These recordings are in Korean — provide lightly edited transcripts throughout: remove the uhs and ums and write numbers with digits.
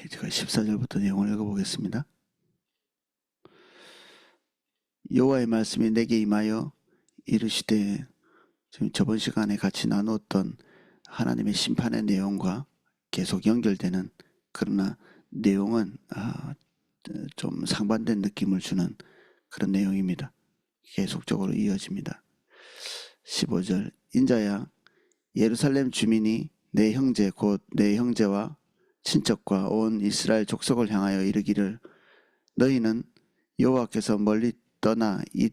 제가 14절부터 내용을 읽어보겠습니다. 여호와의 말씀이 내게 임하여 이르시되, 지금 저번 시간에 같이 나누었던 하나님의 심판의 내용과 계속 연결되는, 그러나 내용은 좀 상반된 느낌을 주는 그런 내용입니다. 계속적으로 이어집니다. 15절, 인자야, 예루살렘 주민이 내 형제 곧 내 형제와 친척과 온 이스라엘 족속을 향하여 이르기를, 너희는 여호와께서 멀리 떠나라. 이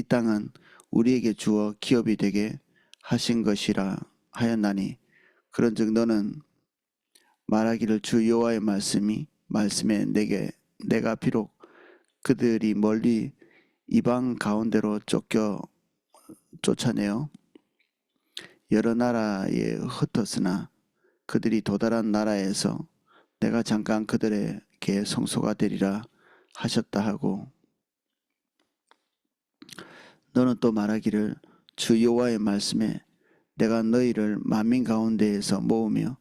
땅은 우리에게 주어 기업이 되게 하신 것이라 하였나니, 그런즉 너는 말하기를, 주 여호와의 말씀에 내가 비록 그들이 멀리 이방 가운데로 쫓아내어 여러 나라에 흩었으나 그들이 도달한 나라에서 내가 잠깐 그들에게 성소가 되리라 하셨다 하고, 너는 또 말하기를, 주 여호와의 말씀에 내가 너희를 만민 가운데에서 모으며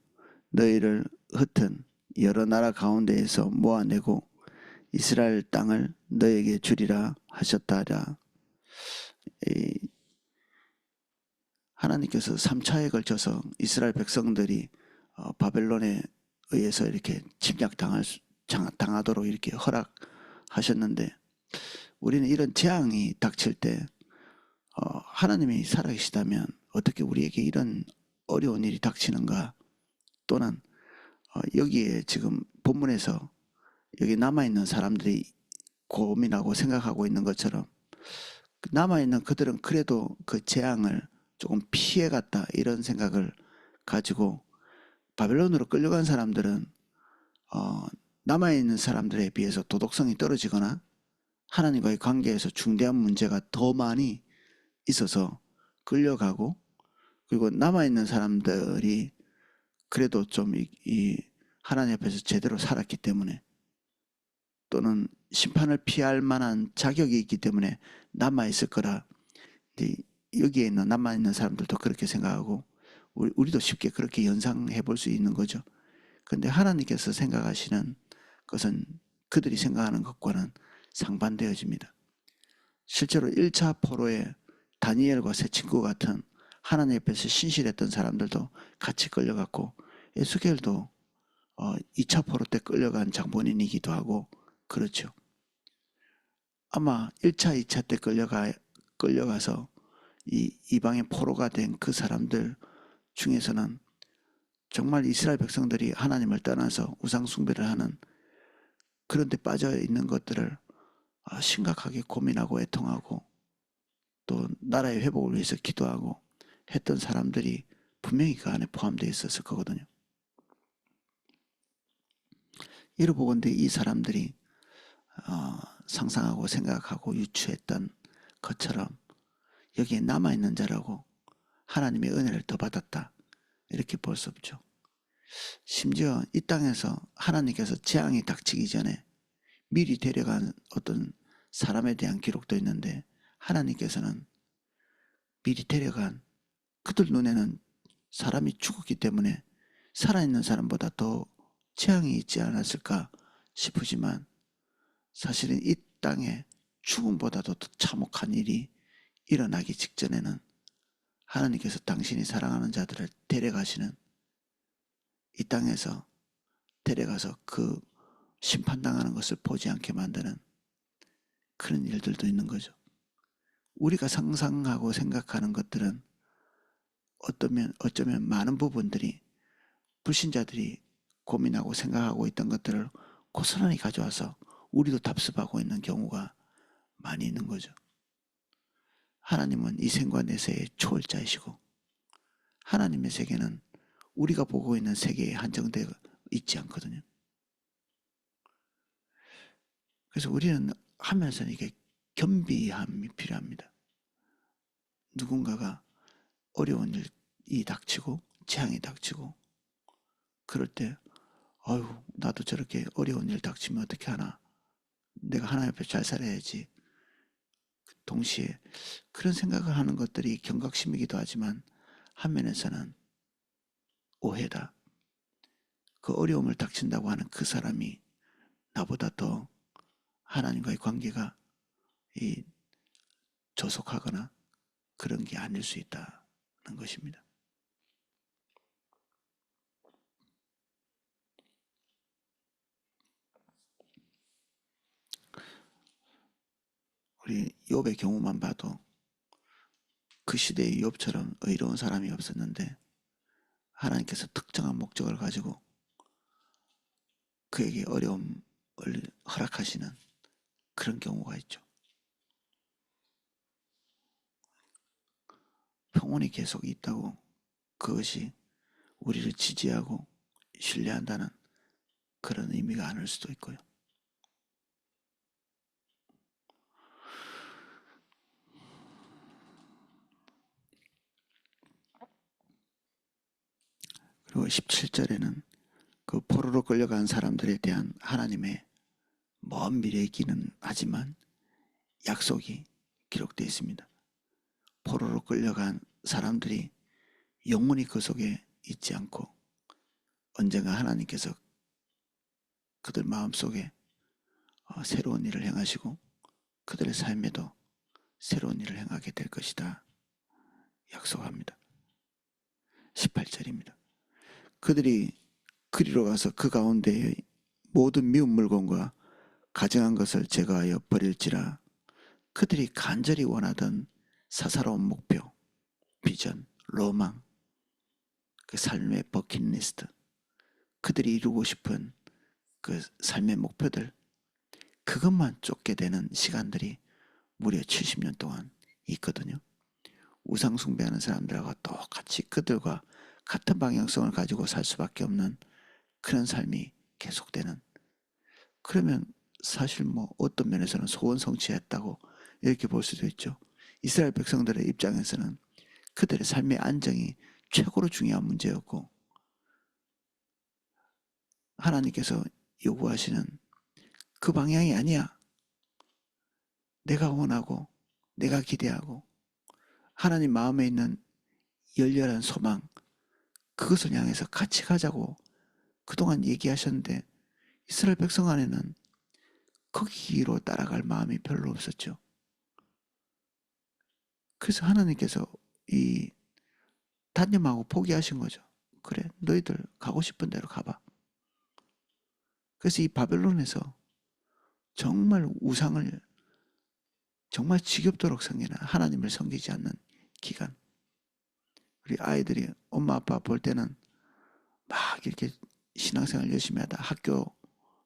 너희를 흩은 여러 나라 가운데에서 모아내고 이스라엘 땅을 너에게 주리라 하셨다라. 하나님께서 3차에 걸쳐서 이스라엘 백성들이 바벨론에 의해서 이렇게 침략당하도록 이렇게 허락하셨는데, 우리는 이런 재앙이 닥칠 때 하나님이 살아계시다면 어떻게 우리에게 이런 어려운 일이 닥치는가, 또는 여기에 지금 본문에서 여기 남아있는 사람들이 고민하고 생각하고 있는 것처럼, 남아있는 그들은 그래도 그 재앙을 조금 피해갔다 이런 생각을 가지고, 바벨론으로 끌려간 사람들은 남아있는 사람들에 비해서 도덕성이 떨어지거나 하나님과의 관계에서 중대한 문제가 더 많이 있어서 끌려가고, 그리고 남아있는 사람들이 그래도 좀 하나님 앞에서 제대로 살았기 때문에, 또는 심판을 피할 만한 자격이 있기 때문에 남아있을 거라, 여기에 있는 남아있는 사람들도 그렇게 생각하고 우리도 쉽게 그렇게 연상해 볼 수 있는 거죠. 그런데 하나님께서 생각하시는 것은 그들이 생각하는 것과는 상반되어집니다. 실제로 1차 포로에 다니엘과 세 친구 같은 하나님 앞에서 신실했던 사람들도 같이 끌려갔고, 에스겔도 2차 포로 때 끌려간 장본인이기도 하고 그렇죠. 아마 1차, 2차 때 끌려가서 이방의 포로가 된 그 사람들 중에서는 정말 이스라엘 백성들이 하나님을 떠나서 우상 숭배를 하는 그런 데 빠져 있는 것들을 심각하게 고민하고 애통하고 또 나라의 회복을 위해서 기도하고 했던 사람들이 분명히 그 안에 포함되어 있었을 거거든요. 이러보건대 이 사람들이 상상하고 생각하고 유추했던 것처럼 여기에 남아있는 자라고 하나님의 은혜를 더 받았다, 이렇게 볼 수 없죠. 심지어 이 땅에서 하나님께서 재앙이 닥치기 전에 미리 데려간 어떤 사람에 대한 기록도 있는데, 하나님께서는 미리 데려간 그들 눈에는 사람이 죽었기 때문에 살아있는 사람보다 더 재앙이 있지 않았을까 싶으지만, 사실은 이 땅에 죽음보다도 더 참혹한 일이 일어나기 직전에는 하나님께서 당신이 사랑하는 자들을 데려가시는, 이 땅에서 데려가서 그 심판당하는 것을 보지 않게 만드는 그런 일들도 있는 거죠. 우리가 상상하고 생각하는 것들은 어쩌면 많은 부분들이 불신자들이 고민하고 생각하고 있던 것들을 고스란히 가져와서 우리도 답습하고 있는 경우가 많이 있는 거죠. 하나님은 이 생과 내세의 초월자이시고, 하나님의 세계는 우리가 보고 있는 세계에 한정되어 있지 않거든요. 그래서 우리는 하면서 이게 겸비함이 필요합니다. 누군가가 어려운 일이 닥치고 재앙이 닥치고 그럴 때 아유, 나도 저렇게 어려운 일 닥치면 어떻게 하나, 내가 하나님 앞에 잘 살아야지, 동시에 그런 생각을 하는 것들이 경각심이기도 하지만 한면에서는 오해다. 그 어려움을 닥친다고 하는 그 사람이 나보다 더 하나님과의 관계가 이 조속하거나 그런 게 아닐 수 있다는 것입니다. 우리 욥의 경우만 봐도 그 시대의 욥처럼 의로운 사람이 없었는데 하나님께서 특정한 목적을 가지고 그에게 어려움을 허락하시는 그런 경우가 있죠. 평온이 계속 있다고 그것이 우리를 지지하고 신뢰한다는 그런 의미가 아닐 수도 있고요. 그리고 17절에는 그 포로로 끌려간 사람들에 대한 하나님의 먼 미래이기는 하지만 약속이 기록되어 있습니다. 포로로 끌려간 사람들이 영원히 그 속에 있지 않고 언젠가 하나님께서 그들 마음속에 새로운 일을 행하시고 그들의 삶에도 새로운 일을 행하게 될 것이다 약속합니다. 18절입니다. 그들이 그리로 가서 그 가운데의 모든 미운 물건과 가증한 것을 제거하여 버릴지라. 그들이 간절히 원하던 사사로운 목표, 비전, 로망, 그 삶의 버킷리스트, 그들이 이루고 싶은 그 삶의 목표들, 그것만 쫓게 되는 시간들이 무려 70년 동안 있거든요. 우상 숭배하는 사람들하고 똑같이 그들과 같은 방향성을 가지고 살 수밖에 없는 그런 삶이 계속되는. 그러면 사실 뭐 어떤 면에서는 소원 성취했다고 이렇게 볼 수도 있죠. 이스라엘 백성들의 입장에서는 그들의 삶의 안정이 최고로 중요한 문제였고 하나님께서 요구하시는 그 방향이 아니야. 내가 원하고 내가 기대하고 하나님 마음에 있는 열렬한 소망, 그것을 향해서 같이 가자고 그동안 얘기하셨는데 이스라엘 백성 안에는 거기로 따라갈 마음이 별로 없었죠. 그래서 하나님께서 이 단념하고 포기하신 거죠. 그래, 너희들 가고 싶은 대로 가봐. 그래서 이 바벨론에서 정말 우상을 정말 지겹도록 섬기는, 하나님을 섬기지 않는 기간. 우리 아이들이 엄마 아빠 볼 때는 막 이렇게 신앙생활 열심히 하다 학교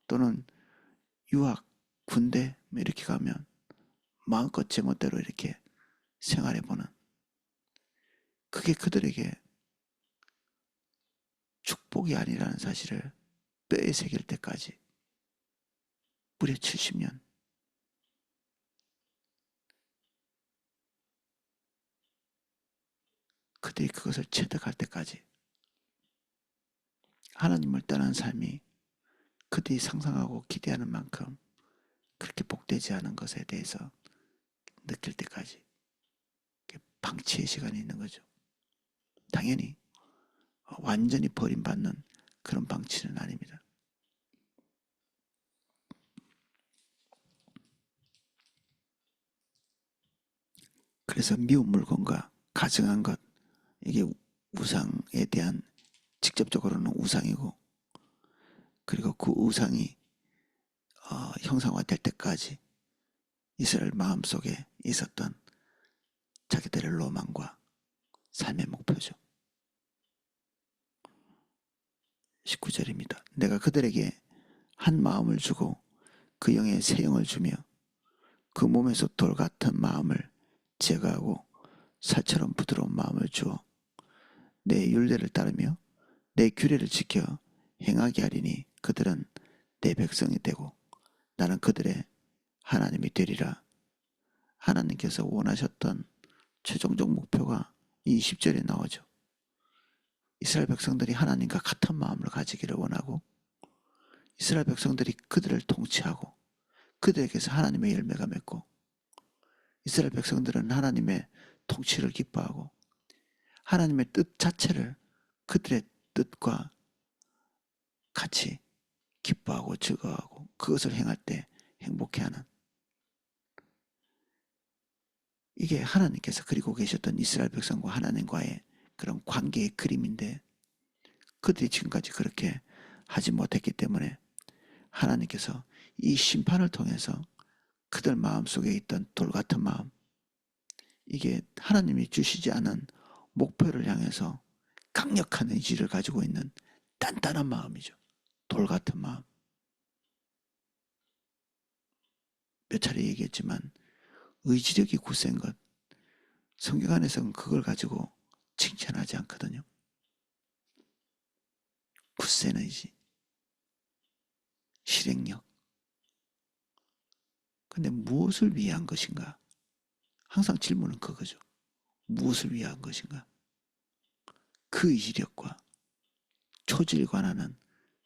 또는 유학, 군대 이렇게 가면 마음껏 제멋대로 이렇게 생활해보는, 그게 그들에게 축복이 아니라는 사실을 뼈에 새길 때까지 무려 70년 그들이 그것을 체득할 때까지 하나님을 떠난 삶이 그들이 상상하고 기대하는 만큼 그렇게 복되지 않은 것에 대해서 느낄 때까지 방치의 시간이 있는 거죠. 당연히 완전히 버림받는 그런 방치는 아닙니다. 그래서 미운 물건과 가증한 것, 이게 우상에 대한 직접적으로는 우상이고, 그리고 그 우상이 형상화될 때까지 이스라엘 마음속에 있었던 자기들의 로망과 삶의 목표죠. 19절입니다. 내가 그들에게 한 마음을 주고 그 영에 새 영을 주며 그 몸에서 돌 같은 마음을 제거하고 살처럼 부드러운 마음을 주어 내 율례를 따르며 내 규례를 지켜 행하게 하리니 그들은 내 백성이 되고 나는 그들의 하나님이 되리라. 하나님께서 원하셨던 최종적 목표가 이 10절에 나오죠. 이스라엘 백성들이 하나님과 같은 마음을 가지기를 원하고 이스라엘 백성들이 그들을 통치하고 그들에게서 하나님의 열매가 맺고 이스라엘 백성들은 하나님의 통치를 기뻐하고 하나님의 뜻 자체를 그들의 뜻과 같이 기뻐하고 즐거워하고 그것을 행할 때 행복해하는, 이게 하나님께서 그리고 계셨던 이스라엘 백성과 하나님과의 그런 관계의 그림인데, 그들이 지금까지 그렇게 하지 못했기 때문에 하나님께서 이 심판을 통해서 그들 마음속에 있던 돌같은 마음, 이게 하나님이 주시지 않은 목표를 향해서 강력한 의지를 가지고 있는 단단한 마음이죠. 돌같은 마음. 몇 차례 얘기했지만 의지력이 굳센 것, 성경 안에서는 그걸 가지고 칭찬하지 않거든요. 굳센 의지, 실행력. 근데 무엇을 위한 것인가? 항상 질문은 그거죠. 무엇을 위한 것인가? 그 의지력과 초질관하는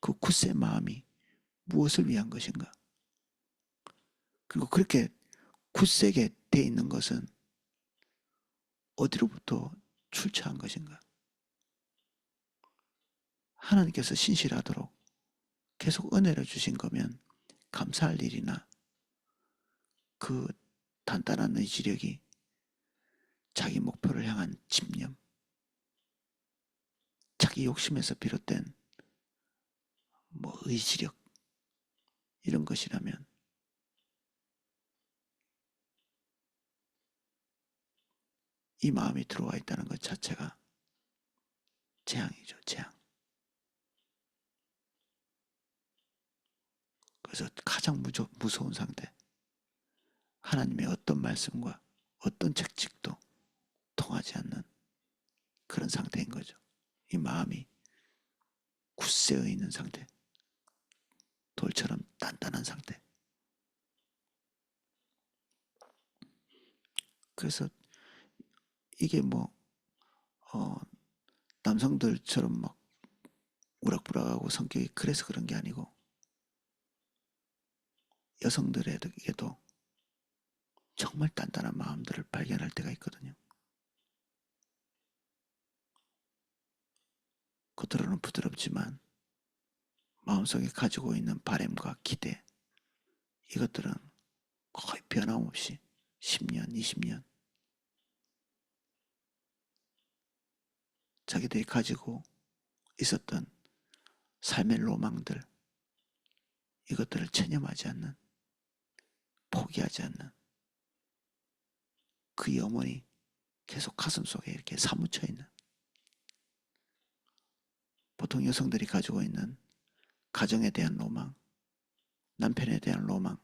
그 굳센 마음이 무엇을 위한 것인가? 그리고 그렇게 굳세게 돼 있는 것은 어디로부터 출처한 것인가? 하나님께서 신실하도록 계속 은혜를 주신 거면 감사할 일이나, 그 단단한 의지력이 자기 목표를 향한 집념, 자기 욕심에서 비롯된 의지력, 이런 것이라면 이 마음이 들어와 있다는 것 자체가 재앙이죠, 재앙. 그래서 가장 무서운 상태, 하나님의 어떤 말씀과 어떤 책칙도 통하지 않는 그런 상태인 거죠. 이 마음이 굳세어 있는 상태, 돌처럼 단단한 상태. 그래서 이게 남성들처럼 막 우락부락하고 성격이 그래서 그런 게 아니고, 여성들에게도 정말 단단한 마음들을 발견할 때가 있거든요. 겉으로는 부드럽지만 마음속에 가지고 있는 바램과 기대, 이것들은 거의 변함없이 10년, 20년 자기들이 가지고 있었던 삶의 로망들, 이것들을 체념하지 않는, 포기하지 않는 그 영혼이 계속 가슴속에 이렇게 사무쳐 있는, 보통 여성들이 가지고 있는 가정에 대한 로망, 남편에 대한 로망,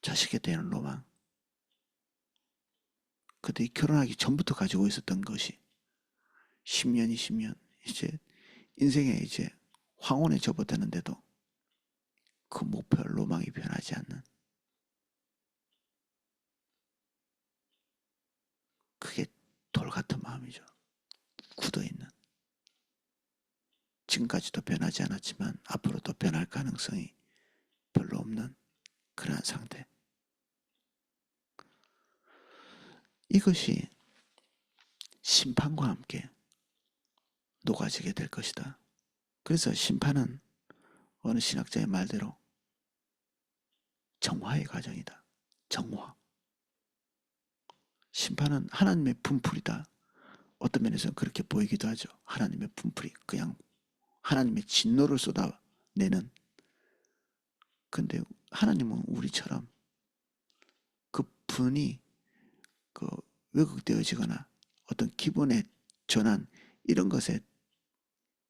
자식에 대한 로망, 그들이 결혼하기 전부터 가지고 있었던 것이 10년, 20년 이제 인생에 이제 황혼에 접어드는데도 그 목표, 로망이 변하지 않는, 그게 돌같은 마음이죠. 굳어있는, 지금까지도 변하지 않았지만 앞으로도 변할 가능성이 별로 없는 그러한 상태. 이것이 심판과 함께 녹아지게 될 것이다. 그래서 심판은 어느 신학자의 말대로 정화의 과정이다. 정화. 심판은 하나님의 분풀이다. 어떤 면에서는 그렇게 보이기도 하죠. 하나님의 분풀이 그냥 하나님의 진노를 쏟아내는. 근데 하나님은 우리처럼 그 분이 왜곡되어지거나 어떤 기분의 전환, 이런 것에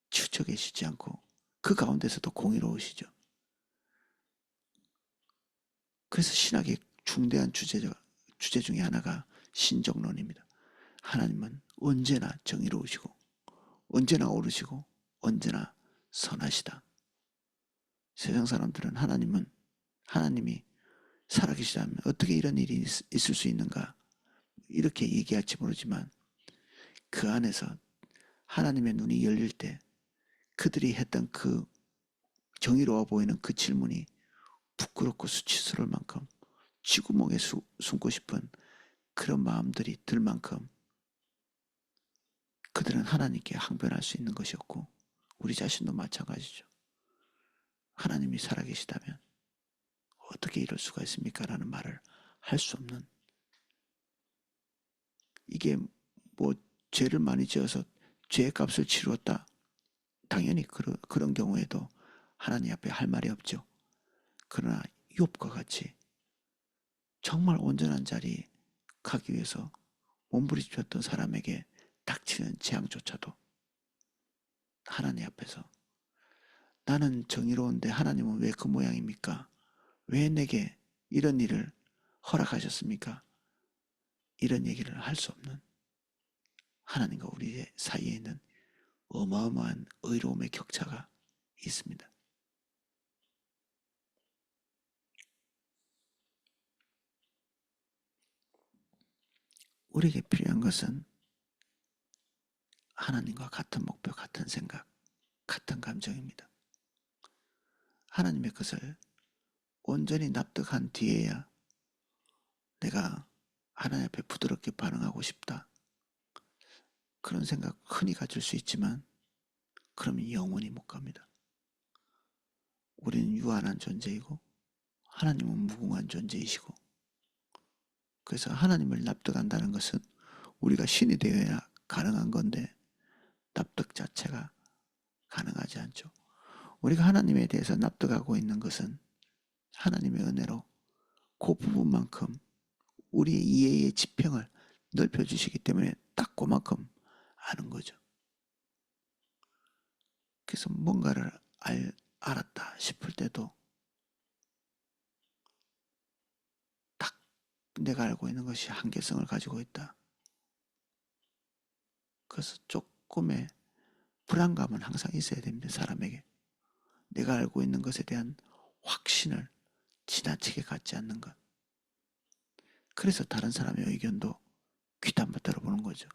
치우쳐 계시지 않고 그 가운데서도 공의로우시죠. 그래서 신학의 중대한 주제 중에 하나가 신정론입니다. 하나님은 언제나 정의로우시고 언제나 옳으시고 언제나 선하시다. 세상 사람들은 하나님이 살아계시다면 어떻게 이런 일이 있을 수 있는가 이렇게 얘기할지 모르지만, 그 안에서 하나님의 눈이 열릴 때 그들이 했던 그 정의로워 보이는 그 질문이 부끄럽고 수치스러울 만큼 쥐구멍에 숨고 싶은 그런 마음들이 들 만큼 그들은 하나님께 항변할 수 있는 것이었고, 우리 자신도 마찬가지죠. 하나님이 살아계시다면 어떻게 이럴 수가 있습니까? 라는 말을 할 수 없는, 이게 뭐 죄를 많이 지어서 죄의 값을 치루었다. 당연히 그런 경우에도 하나님 앞에 할 말이 없죠. 그러나 욥과 같이 정말 온전한 자리에 가기 위해서 몸부림쳤던 사람에게 닥치는 재앙조차도 하나님 앞에서 나는 정의로운데 하나님은 왜 그 모양입니까? 왜 내게 이런 일을 허락하셨습니까? 이런 얘기를 할 수 없는 하나님과 우리 사이에 있는 어마어마한 의로움의 격차가 있습니다. 우리에게 필요한 것은 하나님과 같은 목표, 같은 생각, 같은 감정입니다. 하나님의 것을 온전히 납득한 뒤에야 내가 하나님 앞에 부드럽게 반응하고 싶다. 그런 생각 흔히 가질 수 있지만 그러면 영원히 못 갑니다. 우리는 유한한 존재이고 하나님은 무궁한 존재이시고, 그래서 하나님을 납득한다는 것은 우리가 신이 되어야 가능한 건데 납득 자체가 가능하지 않죠. 우리가 하나님에 대해서 납득하고 있는 것은 하나님의 은혜로 그 부분만큼 우리의 이해의 지평을 넓혀주시기 때문에 딱 그만큼 아는 거죠. 그래서 뭔가를 알았다 싶을 때도 딱 내가 알고 있는 것이 한계성을 가지고 있다. 그래서 조금의 불안감은 항상 있어야 됩니다. 사람에게. 내가 알고 있는 것에 대한 확신을 지나치게 갖지 않는 것. 그래서 다른 사람의 의견도 귀담아 들어보는 거죠.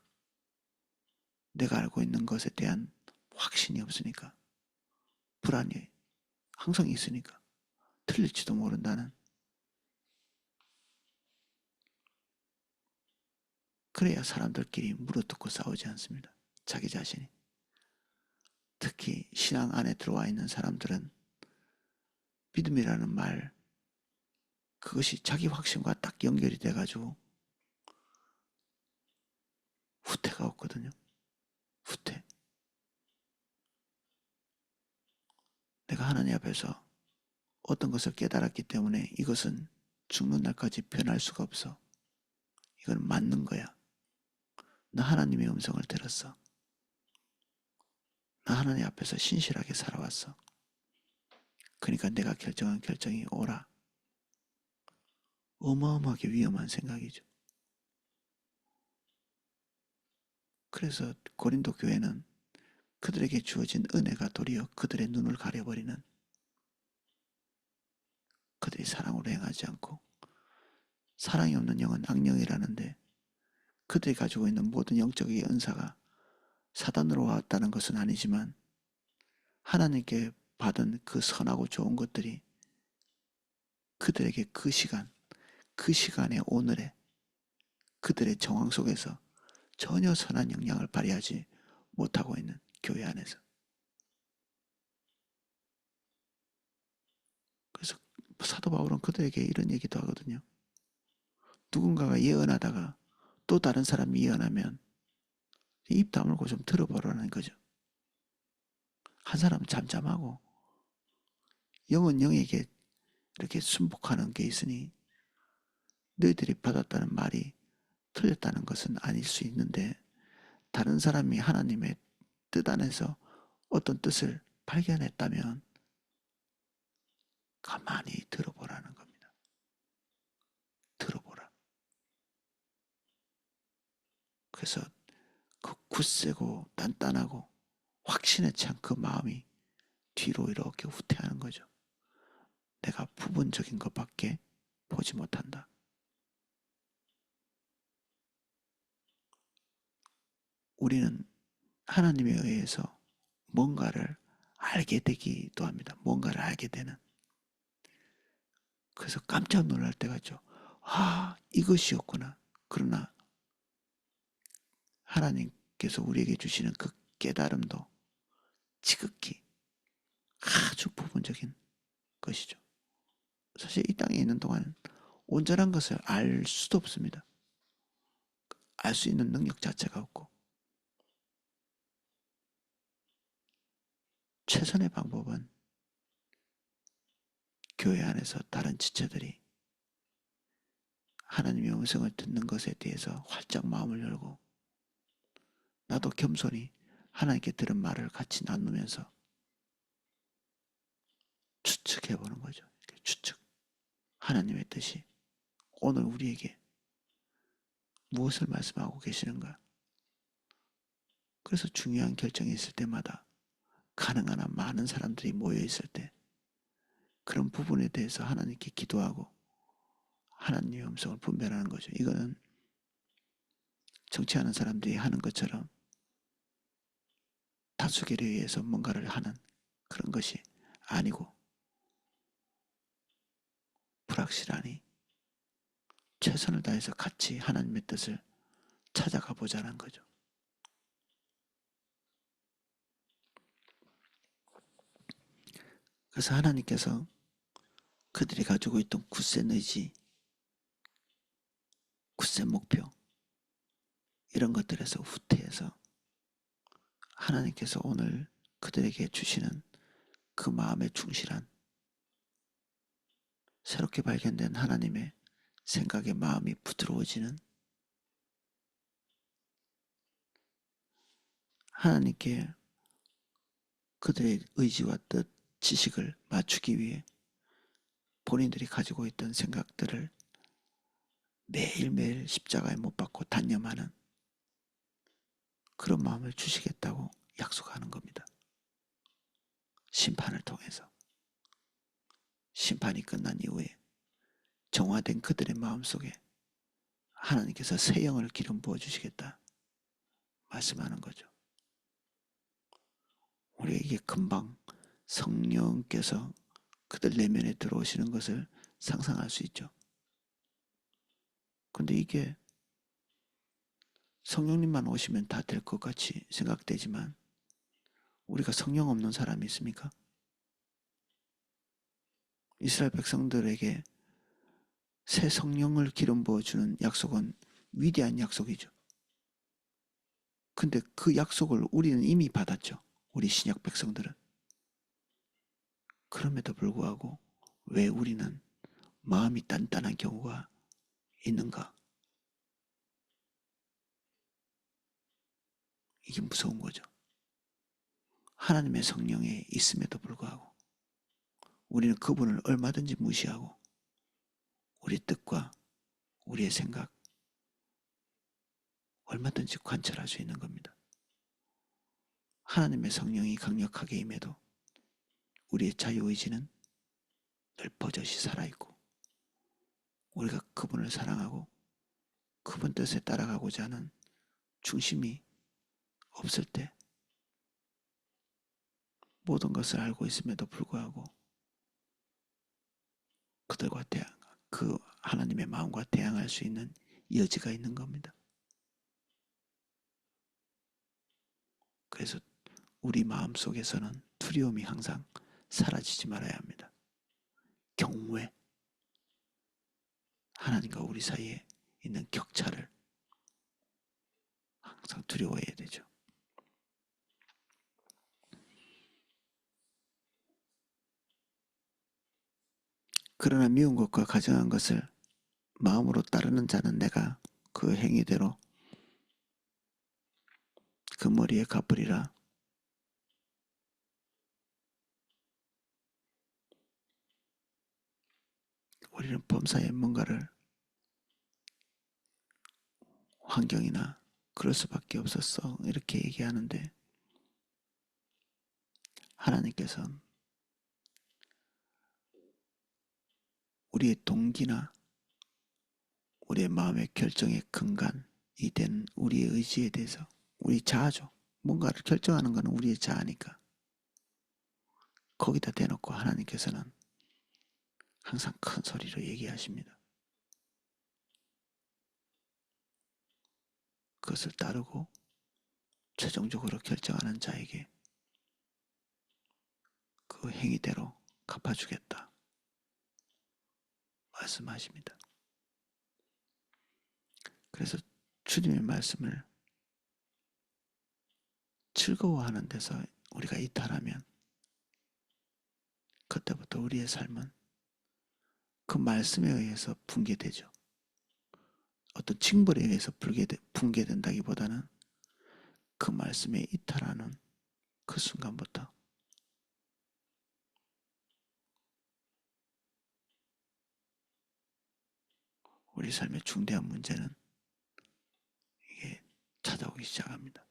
내가 알고 있는 것에 대한 확신이 없으니까, 불안이 항상 있으니까, 틀릴지도 모른다는. 그래야 사람들끼리 물어뜯고 싸우지 않습니다. 자기 자신이. 특히 신앙 안에 들어와 있는 사람들은 믿음이라는 말, 그것이 자기 확신과 딱 연결이 돼가지고 후퇴가 없거든요. 후퇴. 내가 하나님 앞에서 어떤 것을 깨달았기 때문에 이것은 죽는 날까지 변할 수가 없어. 이건 맞는 거야. 나 하나님의 음성을 들었어. 나 하나님 앞에서 신실하게 살아왔어. 그러니까 내가 결정한 결정이 옳아. 어마어마하게 위험한 생각이죠. 그래서 고린도 교회는 그들에게 주어진 은혜가 도리어 그들의 눈을 가려버리는, 그들이 사랑으로 행하지 않고, 사랑이 없는 영은 악령이라는데 그들이 가지고 있는 모든 영적인 은사가 사단으로 왔다는 것은 아니지만 하나님께 받은 그 선하고 좋은 것들이 그들에게 그 시간의 오늘에 그들의 정황 속에서 전혀 선한 영향을 발휘하지 못하고 있는 교회 안에서. 그래서 사도 바울은 그들에게 이런 얘기도 하거든요. 누군가가 예언하다가 또 다른 사람이 예언하면 입 다물고 좀 들어보라는 거죠. 한 사람은 잠잠하고 영은 영에게 이렇게 순복하는 게 있으니 너희들이 받았다는 말이 틀렸다는 것은 아닐 수 있는데 다른 사람이 하나님의 뜻 안에서 어떤 뜻을 발견했다면 가만히 들어보라는 겁니다. 들어보라. 그래서 그 굳세고 단단하고 확신에 찬 그 마음이 뒤로 이렇게 후퇴하는 거죠. 내가 부분적인 것밖에 보지 못한다. 우리는 하나님에 의해서 뭔가를 알게 되기도 합니다. 뭔가를 알게 되는. 그래서 깜짝 놀랄 때가 있죠. 아, 이것이었구나. 그러나 하나님께서 우리에게 주시는 그 깨달음도 지극히 아주 부분적인 것이죠. 사실 이 땅에 있는 동안 온전한 것을 알 수도 없습니다. 알 수 있는 능력 자체가 없고, 최선의 방법은 교회 안에서 다른 지체들이 하나님의 음성을 듣는 것에 대해서 활짝 마음을 열고, 나도 겸손히 하나님께 들은 말을 같이 나누면서 추측해 보는 거죠. 추측. 하나님의 뜻이 오늘 우리에게 무엇을 말씀하고 계시는가. 그래서 중요한 결정이 있을 때마다 가능한 한 많은 사람들이 모여 있을 때 그런 부분에 대해서 하나님께 기도하고 하나님의 음성을 분별하는 거죠. 이거는 정치하는 사람들이 하는 것처럼 다수결에 의해서 뭔가를 하는 그런 것이 아니고, 불확실하니 최선을 다해서 같이 하나님의 뜻을 찾아가 보자는 거죠. 그래서 하나님께서 그들이 가지고 있던 굳센 의지, 굳센 목표, 이런 것들에서 후퇴해서 하나님께서 오늘 그들에게 주시는 그 마음에 충실한, 새롭게 발견된 하나님의 생각에 마음이 부드러워지는, 하나님께 그들의 의지와 뜻, 지식을 맞추기 위해 본인들이 가지고 있던 생각들을 매일매일 십자가에 못 박고 단념하는 그런 마음을 주시겠다고 약속하는 겁니다. 심판을 통해서. 심판이 끝난 이후에 정화된 그들의 마음속에 하나님께서 새 영을 기름 부어 주시겠다 말씀하는 거죠. 우리가 이게 금방 성령께서 그들 내면에 들어오시는 것을 상상할 수 있죠. 근데 이게 성령님만 오시면 다 될 것 같이 생각되지만, 우리가 성령 없는 사람이 있습니까? 이스라엘 백성들에게 새 성령을 기름 부어주는 약속은 위대한 약속이죠. 근데 그 약속을 우리는 이미 받았죠. 우리 신약 백성들은. 그럼에도 불구하고 왜 우리는 마음이 단단한 경우가 있는가? 이게 무서운 거죠. 하나님의 성령에 있음에도 불구하고 우리는 그분을 얼마든지 무시하고 우리 뜻과 우리의 생각 얼마든지 관철할 수 있는 겁니다. 하나님의 성령이 강력하게 임해도 우리의 자유의지는 늘 버젓이 살아있고, 우리가 그분을 사랑하고 그분 뜻에 따라가고자 하는 중심이 없을 때 모든 것을 알고 있음에도 불구하고 그들과 그 하나님의 마음과 대항할 수 있는 여지가 있는 겁니다. 그래서 우리 마음 속에서는 두려움이 항상 사라지지 말아야 합니다. 경외, 하나님과 우리 사이에 있는 격차를 항상 두려워해야 되죠. 그러나 미운 것과 가증한 것을 마음으로 따르는 자는 내가 그 행위대로 그 머리에 갚으리라. 우리는 범사에 뭔가를 환경이나 그럴 수밖에 없었어 이렇게 얘기하는데, 하나님께서는 우리의 동기나 우리의 마음의 결정의 근간이 된 우리의 의지에 대해서, 우리 자아죠. 뭔가를 결정하는 것은 우리의 자아니까 거기다 대놓고 하나님께서는 항상 큰 소리로 얘기하십니다. 그것을 따르고 최종적으로 결정하는 자에게 그 행위대로 갚아주겠다 말씀하십니다. 그래서 주님의 말씀을 즐거워하는 데서 우리가 이탈하면 그때부터 우리의 삶은 그 말씀에 의해서 붕괴되죠. 어떤 징벌에 의해서 붕괴된다기보다는 그 말씀에 이탈하는 그 순간부터 우리 삶의 중대한 문제는 이게 찾아오기 시작합니다.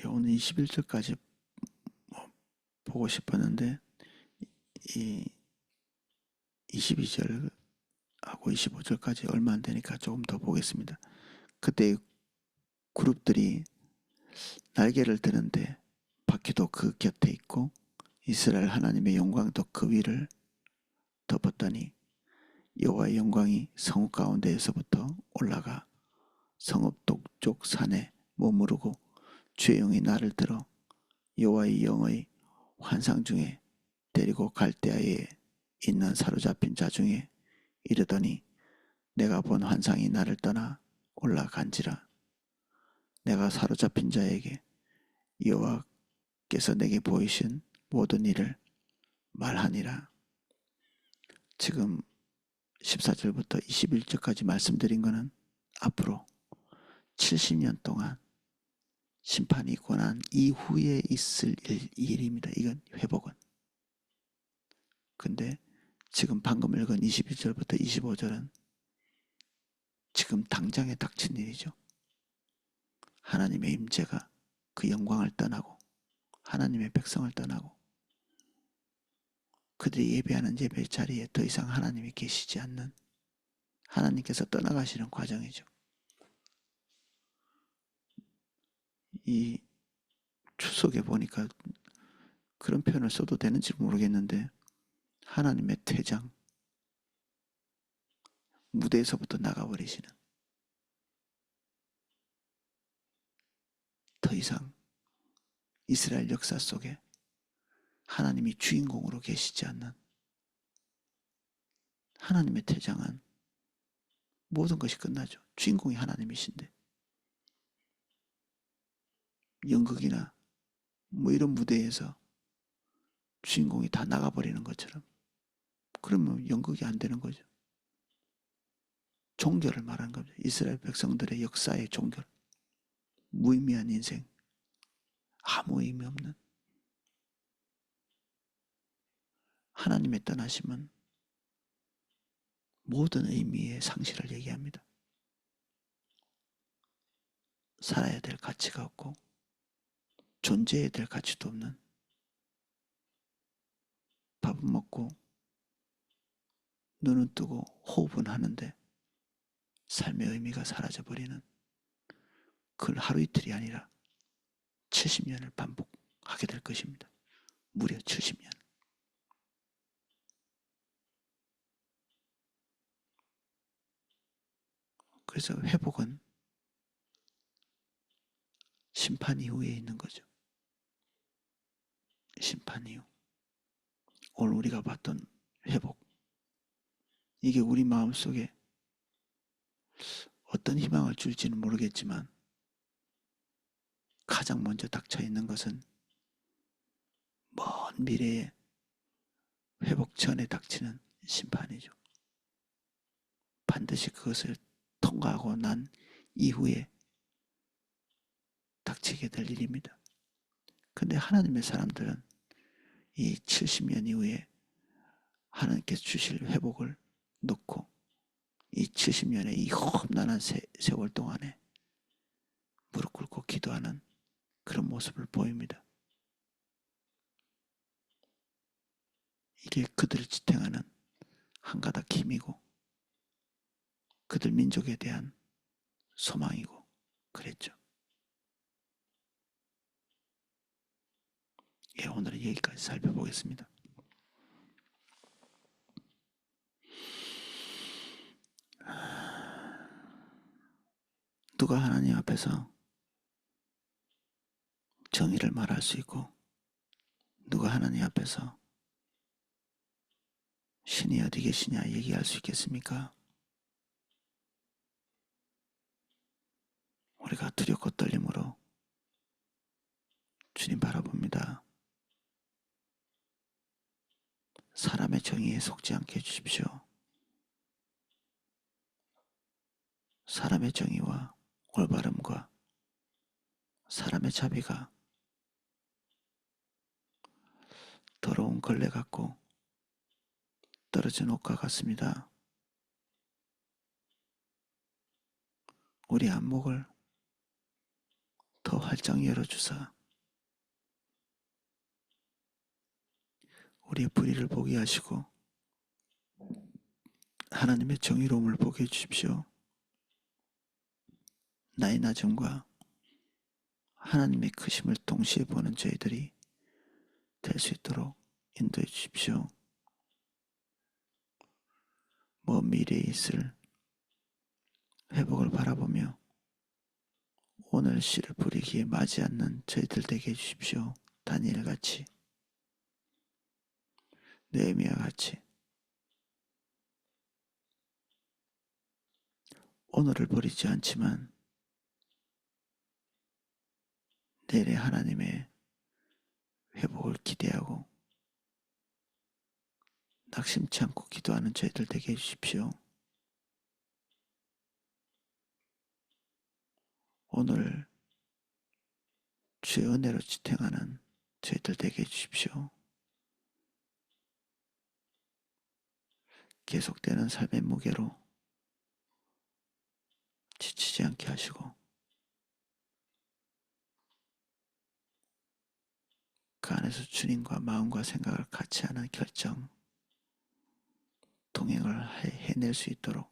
오늘 21절까지 보고 싶었는데 이 22절하고 25절까지 얼마 안 되니까 조금 더 보겠습니다. 그때 그룹들이 날개를 드는데 바퀴도 그 곁에 있고 이스라엘 하나님의 영광도 그 위를 덮었더니 여호와의 영광이 성읍 가운데에서부터 올라가 성읍 동쪽 산에 머무르고 주의 영이 나를 들어 여호와의 영의 환상 중에 데리고 갈대아에 있는 사로잡힌 자 중에 이르더니 내가 본 환상이 나를 떠나 올라간지라. 내가 사로잡힌 자에게 여호와께서 내게 보이신 모든 일을 말하니라. 지금 14절부터 21절까지 말씀드린 것은 앞으로 70년 동안 심판이 있고 난 이후에 있을 일입니다. 이건 회복은. 근데 지금 방금 읽은 21절부터 25절은 지금 당장에 닥친 일이죠. 하나님의 임재가 그 영광을 떠나고 하나님의 백성을 떠나고 그들이 예배하는 예배 자리에 더 이상 하나님이 계시지 않는 하나님께서 떠나가시는 과정이죠. 이 추석에 보니까 그런 표현을 써도 되는지 모르겠는데 하나님의 퇴장, 무대에서부터 나가버리시는, 더 이상 이스라엘 역사 속에 하나님이 주인공으로 계시지 않는 하나님의 퇴장은 모든 것이 끝나죠. 주인공이 하나님이신데 연극이나 뭐 이런 무대에서 주인공이 다 나가버리는 것처럼 그러면 연극이 안 되는 거죠. 종교를 말하는 겁니다. 이스라엘 백성들의 역사의 종교, 무의미한 인생, 아무 의미 없는 하나님의 떠나심은 모든 의미의 상실을 얘기합니다. 살아야 될 가치가 없고 존재해야 될 가치도 없는, 밥은 먹고 눈은 뜨고 호흡은 하는데 삶의 의미가 사라져버리는, 그걸 하루 이틀이 아니라 70년을 반복하게 될 것입니다. 무려 70년. 그래서 회복은 심판 이후에 있는 거죠. 심판 이후. 오늘 우리가 봤던 회복. 이게 우리 마음속에 어떤 희망을 줄지는 모르겠지만 가장 먼저 닥쳐 있는 것은 먼 미래에 회복 전에 닥치는 심판이죠. 반드시 그것을 통과하고 난 이후에 닥치게 될 일입니다. 근데 하나님의 사람들은 이 70년 이후에 하나님께서 주실 회복을 놓고 이 70년의 이 험난한 세월 동안에 무릎 꿇고 기도하는 그런 모습을 보입니다. 이게 그들을 지탱하는 한 가닥 힘이고 그들 민족에 대한 소망이고 그랬죠. 예, 오늘은 여기까지 살펴보겠습니다. 누가 하나님 앞에서 정의를 말할 수 있고 누가 하나님 앞에서 신이 어디 계시냐 얘기할 수 있겠습니까? 우리가 두렵고 떨림으로 주님 바라봅니다. 사람의 정의에 속지 않게 해주십시오. 사람의 정의와 올바름과 사람의 자비가 더러운 걸레 같고 떨어진 옷과 같습니다. 우리 안목을 더 활짝 열어주사 우리의 불의를 보게 하시고 하나님의 정의로움을 보게 해주십시오. 나의 낮음과 하나님의 크심을 동시에 보는 저희들이 될 수 있도록 인도해 주십시오. 먼 미래에 있을 회복을 바라보며 오늘 씨를 뿌리기에 맞지 않는 저희들 되게 해주십시오. 다니엘같이 느헤미야같이 오늘을 버리지 않지만 내일의 하나님의 회복을 기대하고 낙심치 않고 기도하는 저희들 되게 해주십시오. 오늘 주의 은혜로 지탱하는 저희들 되게 해주십시오. 계속되는 삶의 무게로 지치지 않게 하시고 그 안에서 주님과 마음과 생각을 같이 하는 결정, 동행을 해낼 수 있도록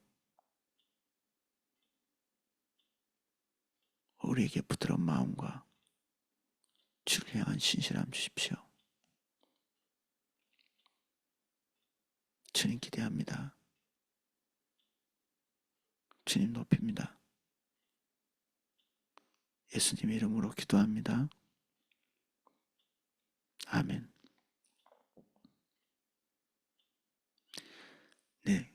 우리에게 부드러운 마음과 주를 향한 신실함 주십시오. 주님 기대합니다. 주님 높입니다. 예수님 이름으로 기도합니다. 아멘. 네,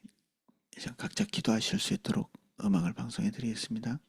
이제 각자 기도하실 수 있도록 음악을 방송해 드리겠습니다.